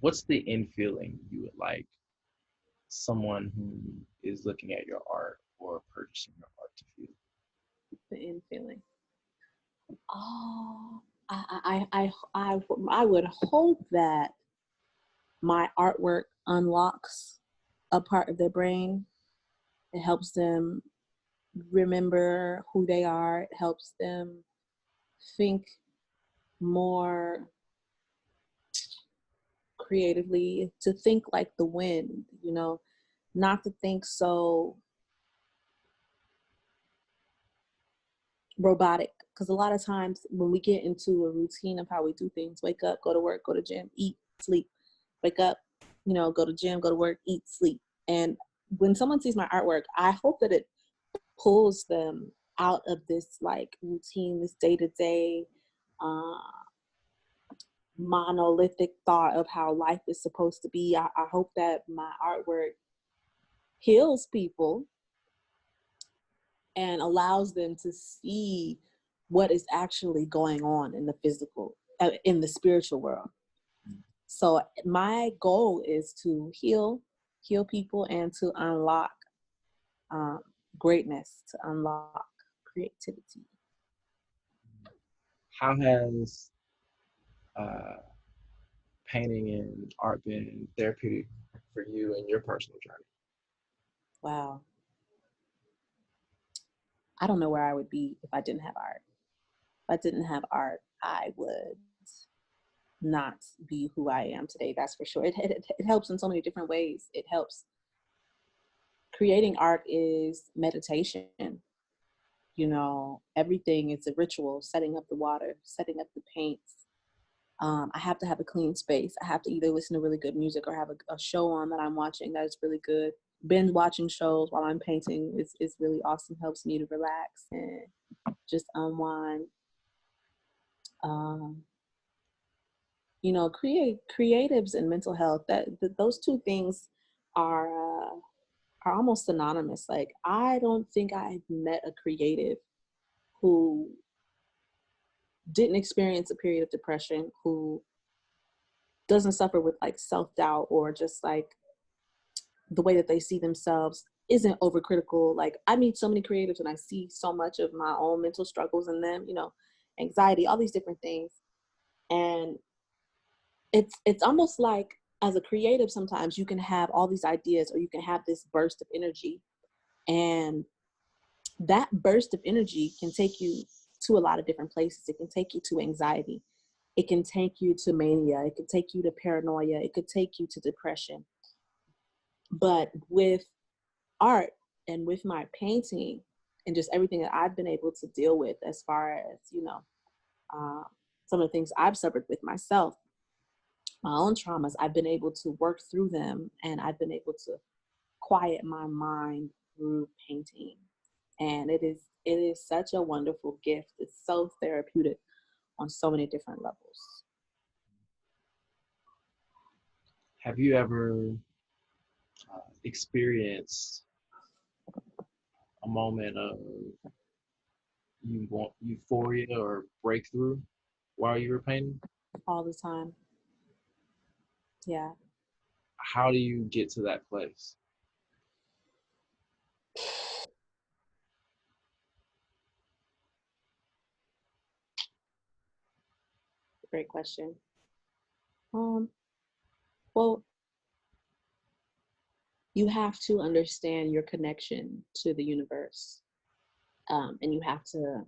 what's the end feeling you would like someone who is looking at your art or purchasing your art to feel? The end feeling. Oh, I would hope that my artwork unlocks a part of their brain. It helps them remember who they are. It helps them think more creatively, to think like the wind, not to think so robotic. Because a lot of times when we get into a routine of how we do things, wake up, go to work, go to gym, eat, sleep, wake up, go to gym, go to work, eat, sleep. And when someone sees my artwork, I hope that it pulls them out of this like routine, this day-to-day monolithic thought of how life is supposed to be. I hope that my artwork heals people and allows them to see what is actually going on in the physical, in the spiritual world. So my goal is to heal people and to unlock greatness, to unlock creativity. How has painting and art been therapeutic for you in your personal journey? Wow. I don't know where I would be if I didn't have art. If I didn't have art, I would not be who I am today. That's for sure. It helps in so many different ways. It helps. Creating art is meditation. Everything is a ritual, setting up the water, setting up the paints. I have to have a clean space. I have to either listen to really good music or have a show on that I'm watching that is really good. Binge watching shows while I'm painting is really awesome. Helps me to relax and just unwind. Creatives and mental health, those two things are almost synonymous. Like, I don't think I've met a creative who didn't experience a period of depression, who doesn't suffer with like self-doubt, or just like the way that they see themselves isn't overcritical. Like, I meet so many creatives and I see so much of my own mental struggles in them, anxiety, all these different things. And it's almost like, as a creative, sometimes you can have all these ideas, or you can have this burst of energy, and that burst of energy can take you to a lot of different places. It can take you to anxiety. It can take you to mania. It could take you to paranoia. It could take you to depression. But with art and with my painting and just everything that I've been able to deal with, as far as, some of the things I've suffered with myself, my own traumas, I've been able to work through them, and I've been able to quiet my mind through painting. And it is such a wonderful gift. It's so therapeutic on so many different levels. Have you ever experienced a moment of euphoria or breakthrough while you were painting? All the time. Yeah. How do you get to that place? Great question. Well, you have to understand your connection to the universe. And you have to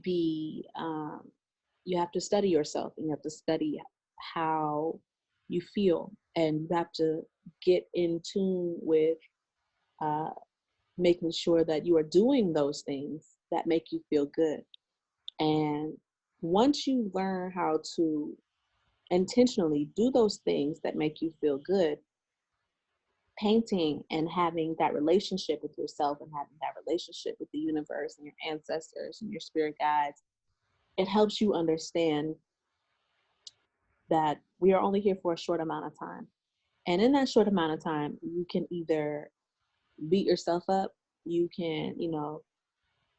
be, you have to study yourself, and you have to study how you feel, and you have to get in tune with uh, making sure that you are doing those things that make you feel good. And once you learn how to intentionally do those things that make you feel good, painting and having that relationship with yourself and having that relationship with the universe and your ancestors and your spirit guides, it helps you understand that we are only here for a short amount of time. And in that short amount of time, you can either beat yourself up, you can,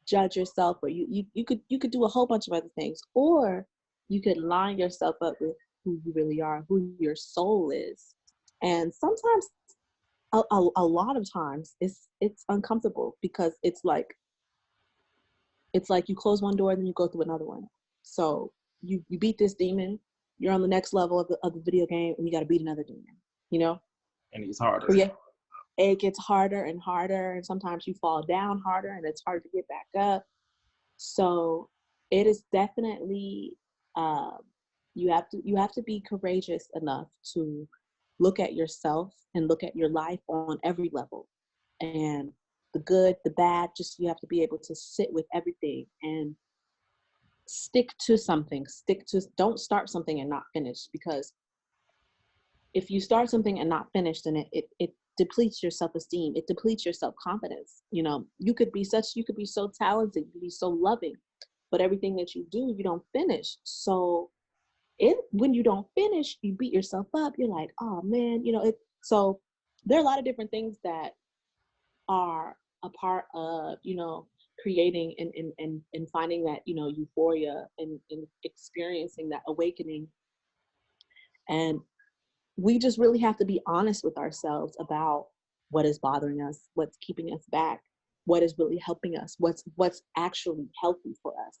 judge yourself, or you could do a whole bunch of other things, or you could line yourself up with who you really are, who your soul is. And sometimes, a lot of times, it's uncomfortable because it's like you close one door and then you go through another one. So you beat this demon, you're on the next level of the video game, and you got to beat another demon. You know, And it's harder. yeah, it gets harder and harder, and sometimes you fall down harder, and it's hard to get back up. So it is definitely, um, you have to be courageous enough to look at yourself and look at your life on every level, and the good, the bad. Just you have to be able to sit with everything and stick to something. Don't start something and not finish, because if you start something and not finish, then it depletes your self-esteem. It depletes your self-confidence. You know, you could be so talented, you could be so loving, but everything that you do, you don't finish. So when you don't finish, you beat yourself up. You're like, oh man, so there are a lot of different things that are a part of, creating and finding that, euphoria and experiencing that awakening. And we just really have to be honest with ourselves about what is bothering us, what's keeping us back, what is really helping us, what's actually healthy for us.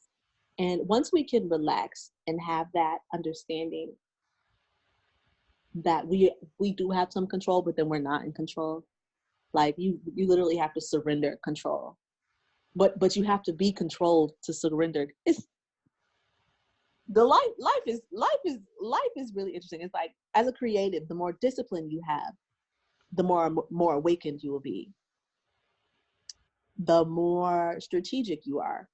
And once we can relax and have that understanding that we do have some control, but then we're not in control. Like you literally have to surrender control. But you have to be controlled to surrender. It's the life is really interesting. It's like, as a creative, the more discipline you have, the more awakened you will be. The more strategic you are,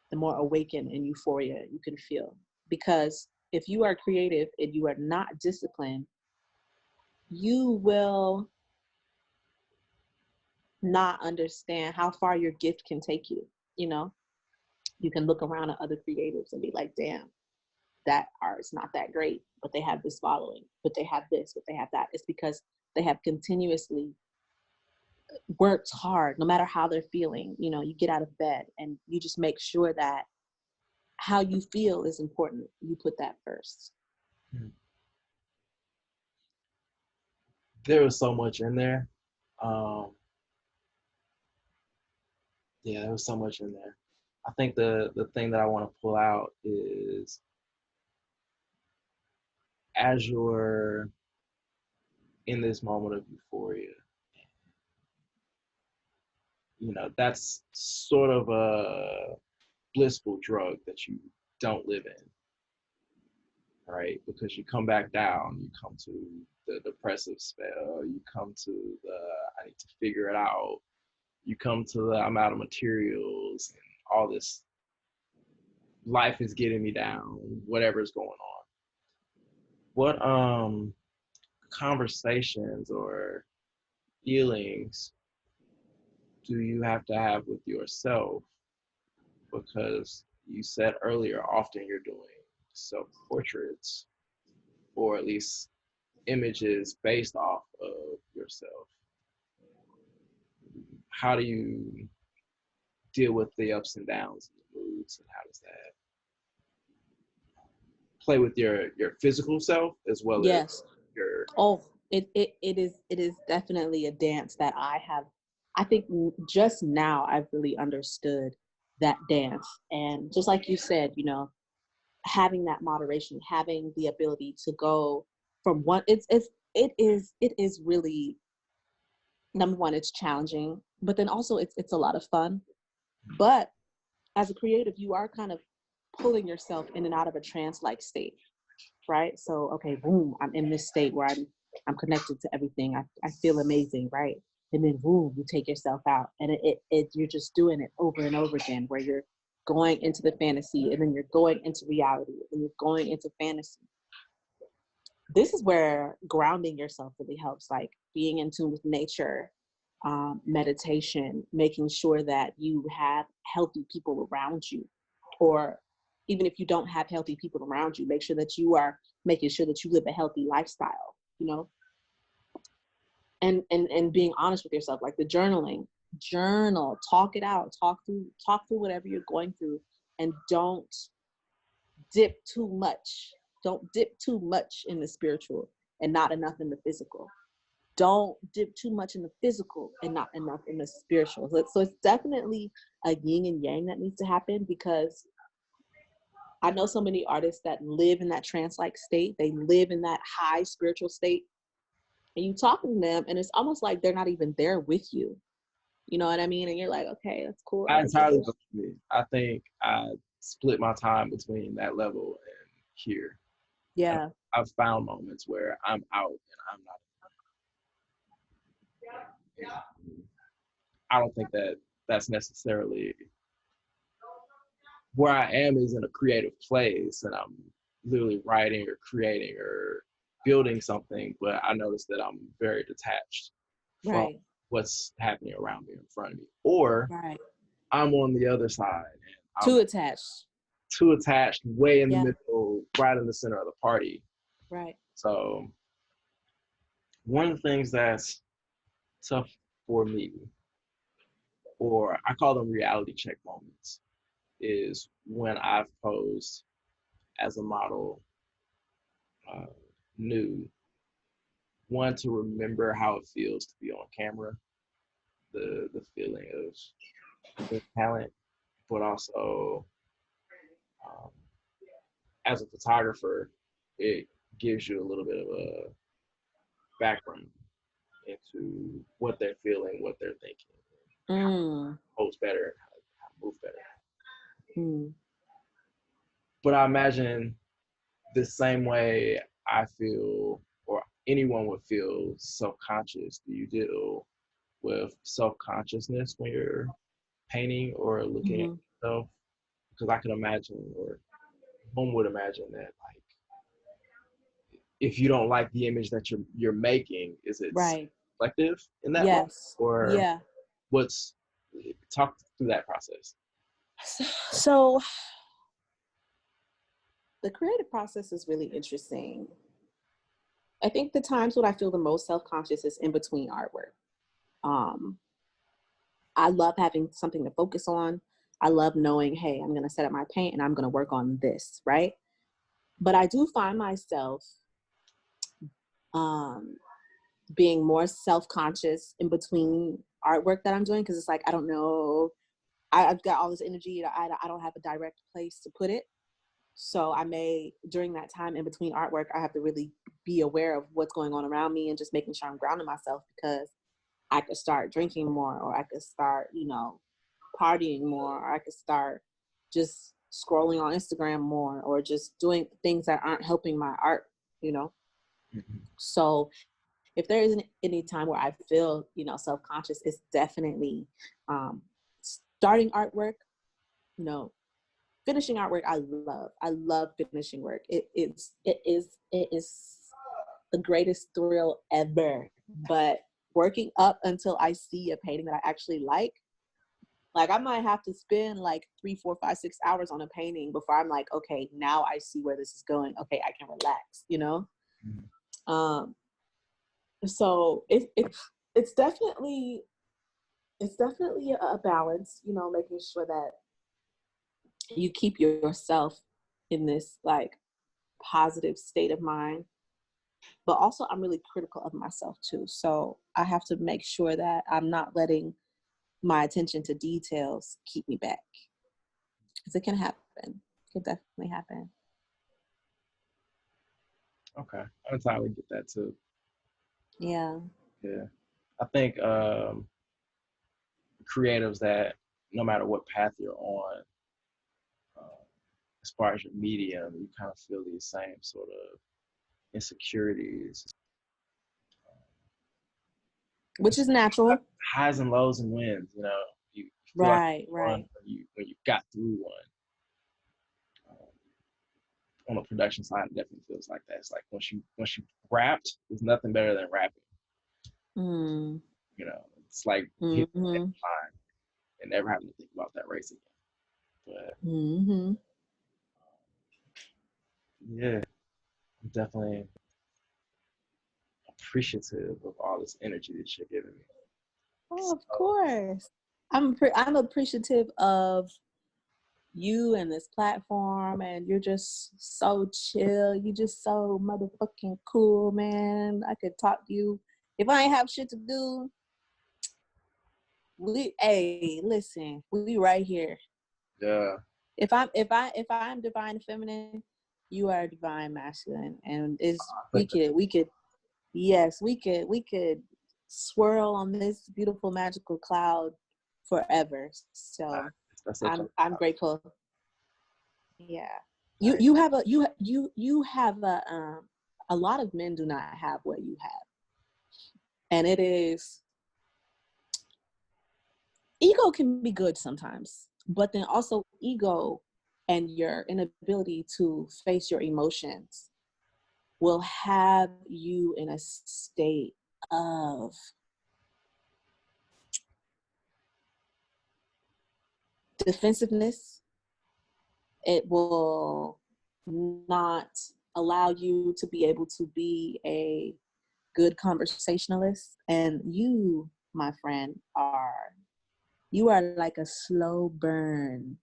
the more awakened and euphoria you can feel. Because if you are creative and you are not disciplined, you will not understand how far your gift can take you. You know, you can look around at other creatives and be like, damn, that art's not that great, but they have this following, but they have this, but they have that. It's because they have continuously worked hard, no matter how they're feeling. You get out of bed and you just make sure that how you feel is important. You put that first. There was so much in there. Um, yeah, there was so much in there. I think the thing that I want to pull out is, as you're in this moment of euphoria, that's sort of a blissful drug that you don't live in, right? Because you come back down, you come to the depressive spell, you come to the I need to figure it out, you come to the I'm out of materials, and all this life is getting me down, whatever's going on. What conversations or feelings do you have to have with yourself? Because you said earlier, often you're doing self portraits, or at least images based off of yourself. How do you deal with the ups and downs and the moods, and how does that play with your physical self as well as Yes. your Oh, it is definitely a dance that I think just now I've really understood that dance. And just like you said, having that moderation, having the ability to go from one, it is really, number one, it's challenging, but then also it's a lot of fun. But as a creative, you are kind of pulling yourself in and out of a trance-like state, right? So, okay, boom, I'm in this state where I'm connected to everything. I feel amazing, right? And then boom, you take yourself out, and you're just doing it over and over again, where you're going into the fantasy, and then you're going into reality, and you're going into fantasy. This is where grounding yourself really helps, like being in tune with nature, meditation, making sure that you have healthy people around you, or even if you don't have healthy people around you, make sure that you are making sure that you live a healthy lifestyle, and being honest with yourself, like the journal, talk it out, talk through whatever you're going through, and don't dip too much Don't dip too much in the spiritual and not enough in the physical. Don't dip too much in the physical and not enough in the spiritual. So it's definitely a yin and yang that needs to happen, because I know so many artists that live in that trance-like state. They live in that high spiritual state. And you talking to them and it's almost like they're not even there with you. You know what I mean? And you're like, okay, that's cool. I I get entirely it. agree. I think I split my time between that level and here. And Yeah. I've found moments where I'm out and I'm not. And I don't think that that's necessarily where I am, is in a creative place and I'm literally writing or creating or building something, but I notice that I'm very detached from Right. what's happening around me in front of me. Or Right. I'm on the other side and I'm Too attached. too attached, way in the Yeah. middle, right in the center of the party. Right. So one of the things that's tough for me, or I call them reality check moments, is when I've posed as a model uh, nude. One, to remember how it feels to be on camera, the feeling of the talent, but also um, as a photographer, it gives you a little bit of a background into what they're feeling, what they're thinking, how to Mm. pose better, and how to move better. Mm. But I imagine the same way I feel, or anyone would feel self-conscious. Do you deal with self-consciousness when you're painting or looking at Mm-hmm. yourself? Because I can imagine, or one would imagine that, like, if you don't like the image that you're making, is it Right. reflective in that moment, Yes. or Yeah. what's talk through that process? So the creative process is really interesting. I think the times when I feel the most self-conscious is in between artwork. Um, I love having something to focus on. I love knowing, hey, I'm going to set up my paint and I'm going to work on this, right? But I do find myself um, being more self-conscious in between artwork that I'm doing, because it's like, I don't know, I've got all this energy, I don't have a direct place to put it. So I may, during that time in between artwork, I have to really be aware of what's going on around me and just making sure I'm grounding myself, because I could start drinking more, or I could start, partying more, or I could start just scrolling on Instagram more, or just doing things that aren't helping my art, you know? Mm-hmm. So if there isn't any time where I feel, self-conscious, it's definitely starting artwork, you know, finishing artwork. I love finishing work. It is the greatest thrill ever. But working up until I see a painting that I actually like I might have to spend like 3, 4, 5, 6 hours on a painting before I'm like, okay, now I see where this is going. Okay, I can relax. Um, so it's definitely a balance, making sure that you keep yourself in this like positive state of mind. But also I'm really critical of myself too. So I have to make sure that I'm not letting my attention to details keep me back. Because it can happen. It can definitely happen. Okay, I entirely get that too. Yeah. Yeah, I think creatives that no matter what path you're on, uh, as far as your medium, you kind of feel these same sort of insecurities, Which is natural. highs and lows and wins. You feel like Right, you won right. when you got through one. On the production side, it definitely feels like that. It's like once you rapped, there's nothing better than rapping. Mm. It's like hitting that Mm-hmm. line and never having to think about that race again. But Mm-hmm. yeah, I'm definitely appreciative of all this energy that you're giving me. Oh, So, of course. I'm appreciative of you and this platform, and you're just so chill. You just so motherfucking cool, man. I could talk to you if I ain't have shit to do. Hey, listen, we right here. Yeah. If I'm divine feminine, you are divine masculine, and we could yes, we could swirl on this beautiful magical cloud forever. So That's such I'm grateful. Yeah. You a you have you have a lot of men do not have what you have. And it is, ego can be good sometimes, but then also ego and your inability to face your emotions will have you in a state of defensiveness. It will not allow you to be able to be a good conversationalist. And you, my friend, you are like a slow burn.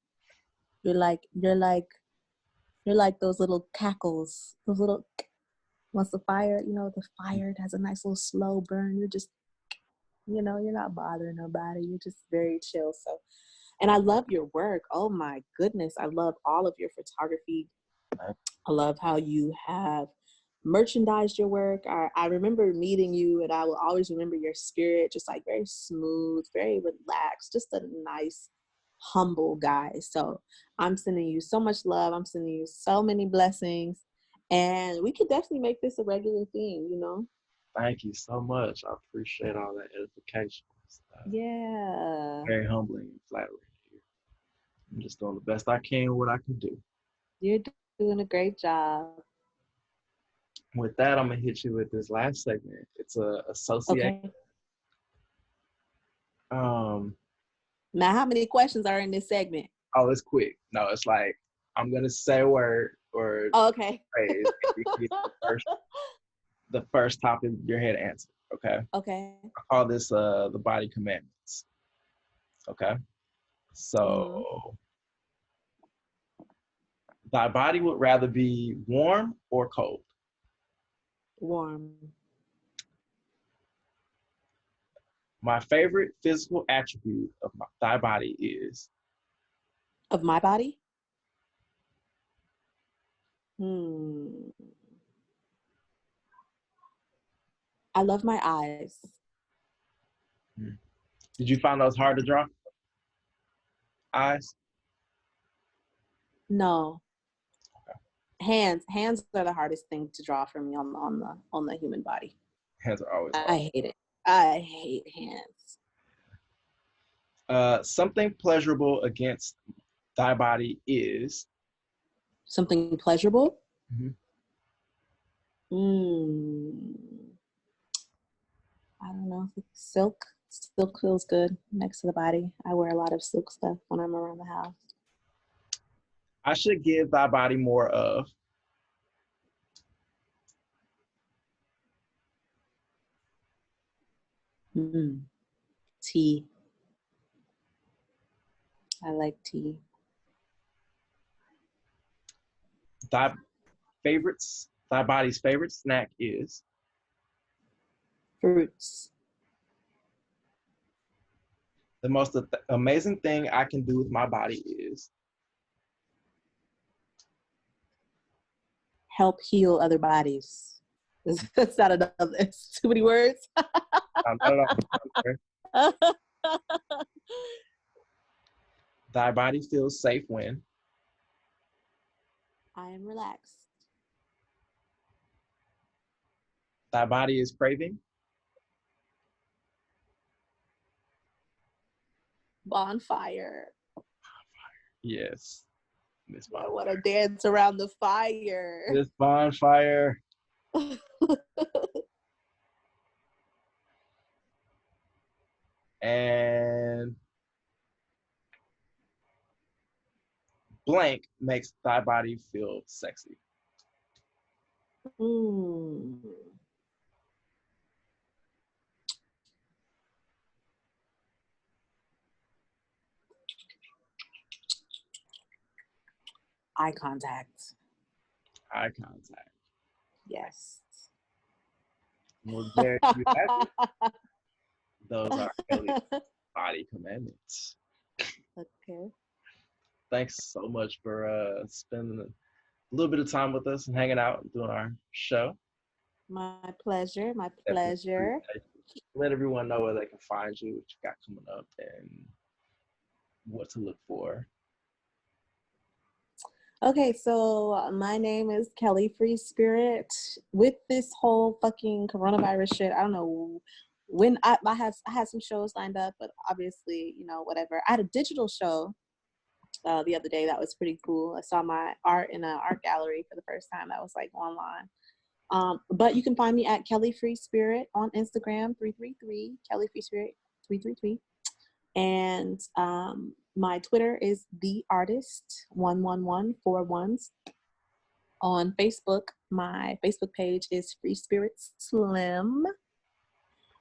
You're like those little cackles, those little, once the fire, the fire has a nice little slow burn. You're just, you're not bothering nobody. You're just very chill. So, and I love your work. Oh my goodness. I love all of your photography. I love how you have merchandised your work. I remember meeting you, and I will always remember your spirit, just like very smooth, very relaxed, just a nice, humble guy. So I'm sending you so much love. I'm sending you so many blessings. And we could definitely make this a regular thing. Thank you so much. I appreciate all that edification. It's, Yeah. very humbling and flattering to hear. I'm just doing the best I can with what I can do. You're doing a great job. With that, I'm gonna hit you with this last segment. It's a associate. Okay. Um, Now, how many questions are in this segment? oh, it's quick. No, it's like I'm gonna say a word or Oh, okay. phrase. And you get the first top of your head answer. Okay. Okay. I call this the body commandments. Okay. Mm-hmm. So thy body would rather be warm or cold. Warm. My favorite physical attribute of thy body is Of my body? Hmm. I love my eyes. Did you find those hard to draw? Eyes? No. Hands are the hardest thing to draw for me on the human body. Hands are always hard. I hate it. I hate hands. Something pleasurable against thy body is Something pleasurable? Mhm. Hmm. I don't know. Silk. Silk feels good next to the body. I wear a lot of silk stuff when I'm around the house. I should give thy body more of. Tea. I like tea. Thy thy body's favorite snack is Fruits. the most amazing thing I can do with my body is. Help heal other bodies. That's not enough. It's too many words. I don't know. Thy body feels safe when I am relaxed. thy body is craving. Bonfire. Yes, Miss I Bonfire. want to dance around the fire. Miss Bonfire. And blank makes thy body feel sexy. Mm. eye contact. Eye contact. Yes. Well, there you have it. Those are Kelly's body commandments. Okay. Thanks so much for spending a little bit of time with us and hanging out and doing our show. My pleasure. My Definitely pleasure. appreciate it. Let everyone know where they can find you, what you got coming up, and what to look for. Okay, so my name is Kelly Free Spirit. With this whole fucking coronavirus shit, I don't know when I had some shows lined up, but obviously, you know, whatever. I had a digital show the other day that was pretty cool. I saw my art in an art gallery for the first time. That was like online. But you can find me at Kelly Free Spirit on Instagram, 333 Kelly Free Spirit 333. And my Twitter is the artist 11141. On Facebook, my Facebook page is Free Spirit Slim.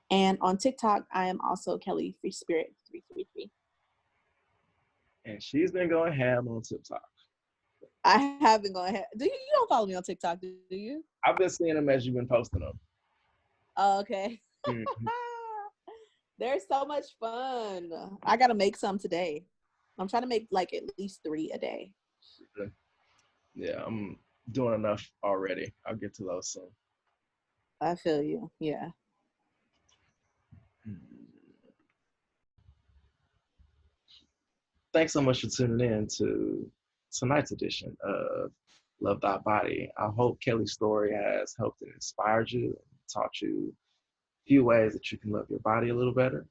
And on TikTok, I am also Kelly Free Spirit 333. And she's been going ham on TikTok. I have been going ahead. You don't follow me on TikTok, do you? I've been seeing them as you've been posting them. Oh, okay. Mm-hmm. They're so much fun. I gotta make some today. I'm trying to make like at least 3 a day. Yeah, I'm doing enough already. I'll get to those soon. I feel you. Yeah. Thanks so much for tuning in to tonight's edition of Love Thy Body. I hope Kelly's story has helped and inspired you and taught you a few ways that you can love your body a little better,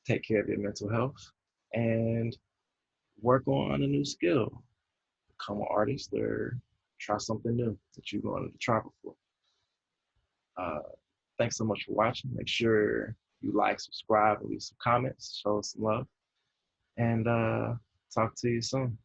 take care of your mental health, and work on a new skill. Become an artist or try something new that you wanted to try before. Thanks so much for watching. Make sure you like, subscribe, and leave some comments, show us some love, and talk to you soon.